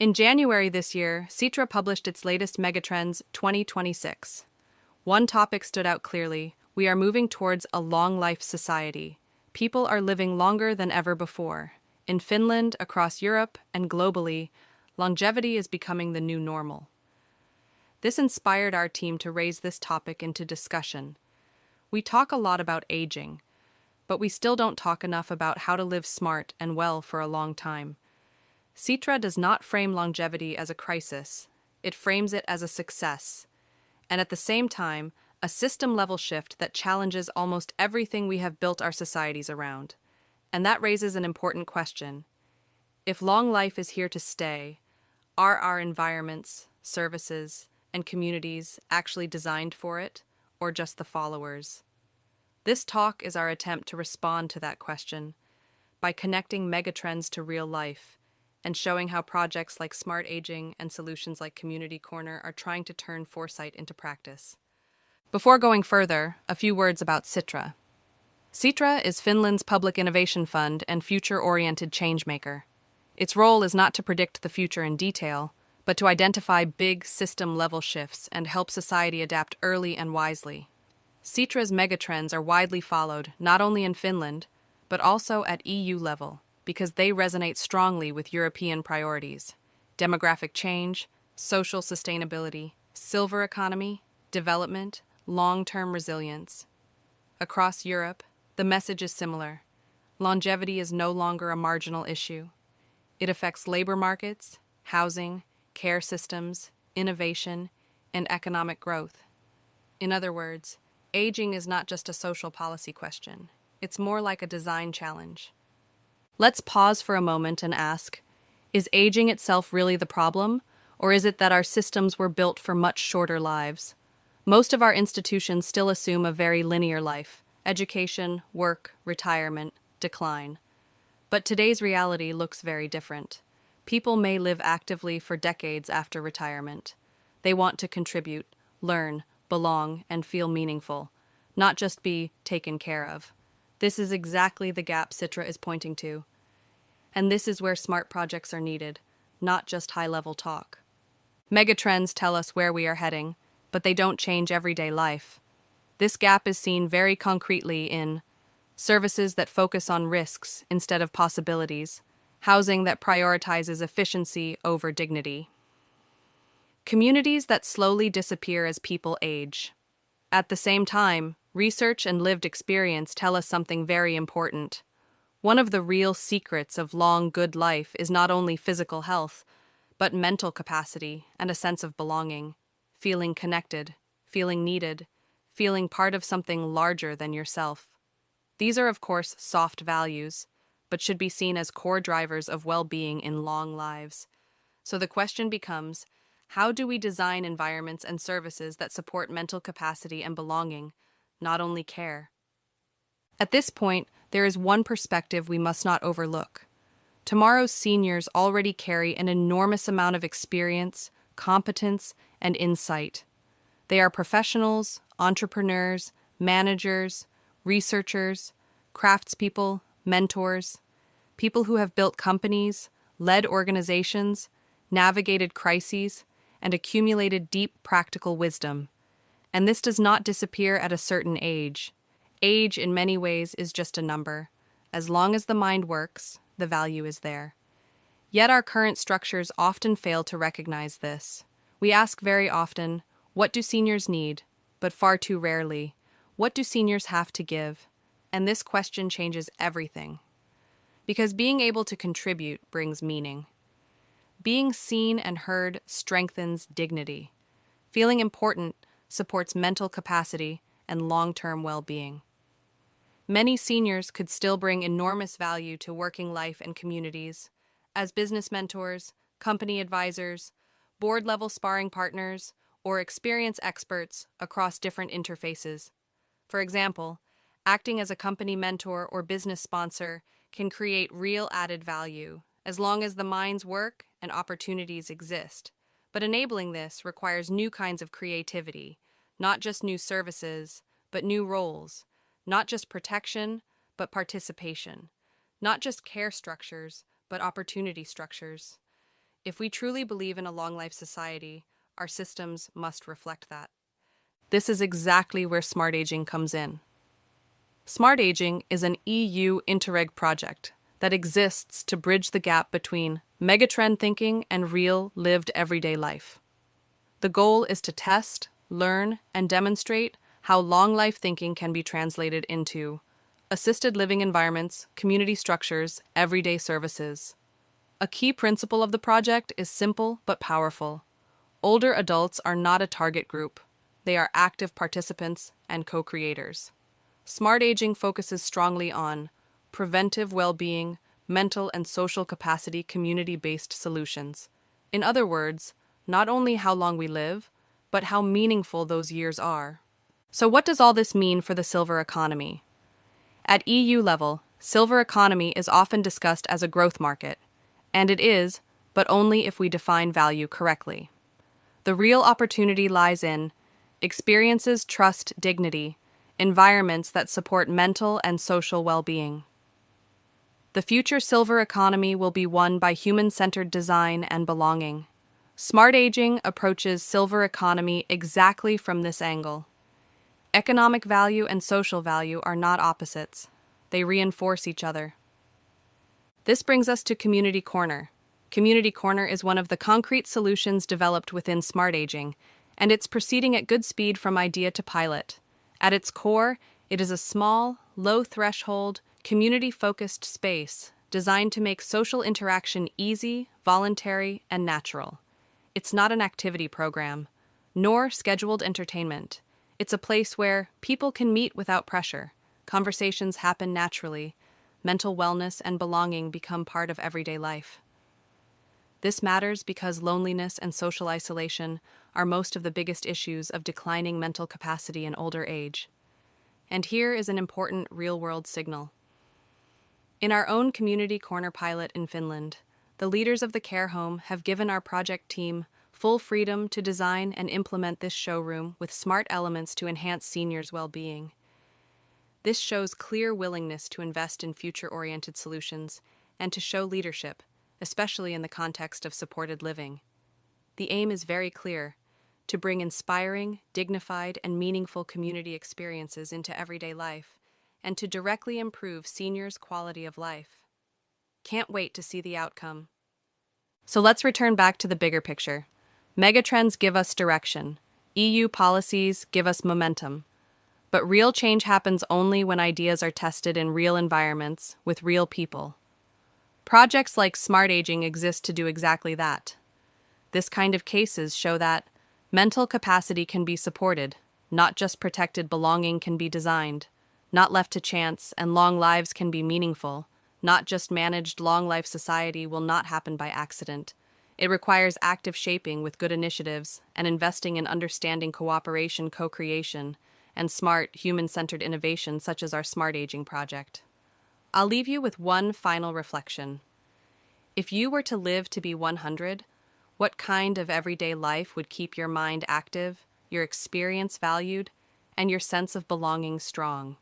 In January this year, Sitra published its latest Megatrends 2026. One topic stood out clearly: we are moving towards a long-life society. People are living longer than ever before. In Finland, across Europe, and globally, longevity is becoming the new normal. This inspired our team to raise this topic into discussion. We talk a lot about aging, but we still don't talk enough about how to live smart and well for a long time. Sitra does not frame longevity as a crisis, it frames it as a success, and at the same time, a system-level shift that challenges almost everything we have built our societies around. And that raises an important question. If long life is here to stay, are our environments, services, and communities actually designed for it, or just the followers? This talk is our attempt to respond to that question by connecting megatrends to real life and showing how projects like SmartAging and solutions like Community Corner are trying to turn foresight into practice. Before going further, a few words about Sitra. Sitra is Finland's public innovation fund and future-oriented changemaker. Its role is not to predict the future in detail, but to identify big system-level shifts and help society adapt early and wisely. Sitra's megatrends are widely followed not only in Finland, but also at EU level, because they resonate strongly with European priorities: demographic change, social sustainability, silver economy, development, long-term resilience. Across Europe, the message is similar. Longevity is no longer a marginal issue. It affects labor markets, housing, care systems, innovation, and economic growth. In other words, aging is not just a social policy question. It's more like a design challenge. Let's pause for a moment and ask, is aging itself really the problem, or is it that our systems were built for much shorter lives? Most of our institutions still assume a very linear life: education, work, retirement, decline. But today's reality looks very different. People may live actively for decades after retirement. They want to contribute, learn, belong, and feel meaningful, not just be taken care of. This is exactly the gap Sitra is pointing to. And this is where smart projects are needed, not just high-level talk. Megatrends tell us where we are heading, but they don't change everyday life. This gap is seen very concretely in services that focus on risks instead of possibilities, housing that prioritizes efficiency over dignity, communities that slowly disappear as people age. At the same time, research and lived experience tell us something very important. One of the real secrets of long, good life is not only physical health, but mental capacity and a sense of belonging, feeling connected, feeling needed, feeling part of something larger than yourself. These are, of course, soft values, but should be seen as core drivers of well-being in long lives. So the question becomes, how do we design environments and services that support mental capacity and belonging, not only care? At this point, there is one perspective we must not overlook. Tomorrow's seniors already carry an enormous amount of experience, competence, and insight. They are professionals, entrepreneurs, managers, researchers, craftspeople, mentors, people who have built companies, led organizations, navigated crises, and accumulated deep practical wisdom. And this does not disappear at a certain age. Age, in many ways, is just a number. As long as the mind works, the value is there. Yet our current structures often fail to recognize this. We ask very often, what do seniors need? But far too rarely, what do seniors have to give? And this question changes everything. Because being able to contribute brings meaning. Being seen and heard strengthens dignity. Feeling important supports mental capacity and long-term well-being. Many seniors could still bring enormous value to working life and communities as business mentors, company advisors, board-level sparring partners, or experience experts across different interfaces. For example, acting as a company mentor or business sponsor can create real added value as long as the mind's work and opportunities exist. But enabling this requires new kinds of creativity, not just new services, but new roles, not just protection, but participation, not just care structures, but opportunity structures. If we truly believe in a long life society, our systems must reflect that. This is exactly where SmartAging comes in. SmartAging is an EU Interreg project that exists to bridge the gap between megatrend thinking and real, lived everyday life. The goal is to test, learn, and demonstrate how long life thinking can be translated into assisted living environments, community structures, everyday services. A key principle of the project is simple but powerful. Older adults are not a target group. They are active participants and co-creators. SmartAging focuses strongly on preventive well-being, mental and social capacity, community-based solutions. In other words, not only how long we live, but how meaningful those years are. So what does all this mean for the silver economy? At EU level, silver economy is often discussed as a growth market, and it is, but only if we define value correctly. The real opportunity lies in experiences, trust, dignity, environments that support mental and social well-being. The future silver economy will be won by human-centered design and belonging. SmartAging approaches silver economy exactly from this angle. Economic value and social value are not opposites. They reinforce each other. This brings us to Community Corner. Community Corner is one of the concrete solutions developed within SmartAging, and it's proceeding at good speed from idea to pilot. At its core, it is a small, low-threshold, community-focused space designed to make social interaction easy, voluntary, and natural. It's not an activity program, nor scheduled entertainment. It's a place where people can meet without pressure, conversations happen naturally, mental wellness and belonging become part of everyday life. This matters because loneliness and social isolation are most of the biggest issues of declining mental capacity in older age. And here is an important real-world signal. In our own Community Corner pilot in Finland, the leaders of the care home have given our project team full freedom to design and implement this showroom with smart elements to enhance seniors' well-being. This shows clear willingness to invest in future-oriented solutions and to show leadership, especially in the context of supported living. The aim is very clear: to bring inspiring, dignified, and meaningful community experiences into everyday life, and to directly improve seniors' quality of life. Can't wait to see the outcome. So let's return back to the bigger picture. Megatrends give us direction. EU policies give us momentum. But real change happens only when ideas are tested in real environments, with real people. Projects like SmartAging exist to do exactly that. This kind of cases show that mental capacity can be supported, not just protected belonging can be designed, not left to chance, and long lives can be meaningful, not just managed long life society will not happen by accident. It requires active shaping with good initiatives and investing in understanding cooperation, co-creation, and smart, human-centered innovation such as our SmartAging project. I'll leave you with one final reflection. If you were to live to be 100, what kind of everyday life would keep your mind active, your experience valued, and your sense of belonging strong?